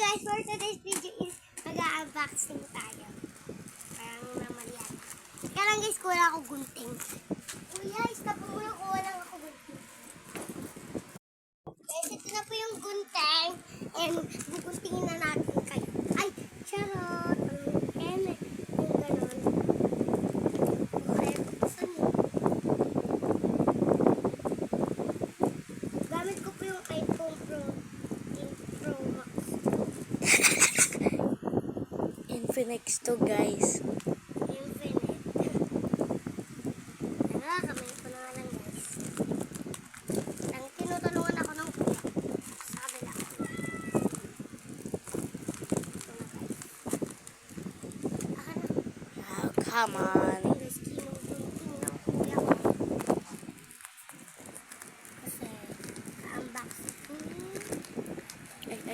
guys, for today's video is mag-unboxing tayo. Parang naman yan. Kaya lang guys, kuha ako gunting. Kuya, stop mo yung kuha lang ako gunting. Guys, ito na po yung gunting. And buguntingin na natin kayo. Ay, charot. And yung ganon. Okay, saan mo? Gamit ko po yung iPhone Pro Max. Infinix to guys. Infinite. Kamay ko na nga lang guys. Ang tinutulungan ako ng kuya. Sa kabila. Ito na guys. Oh, come on.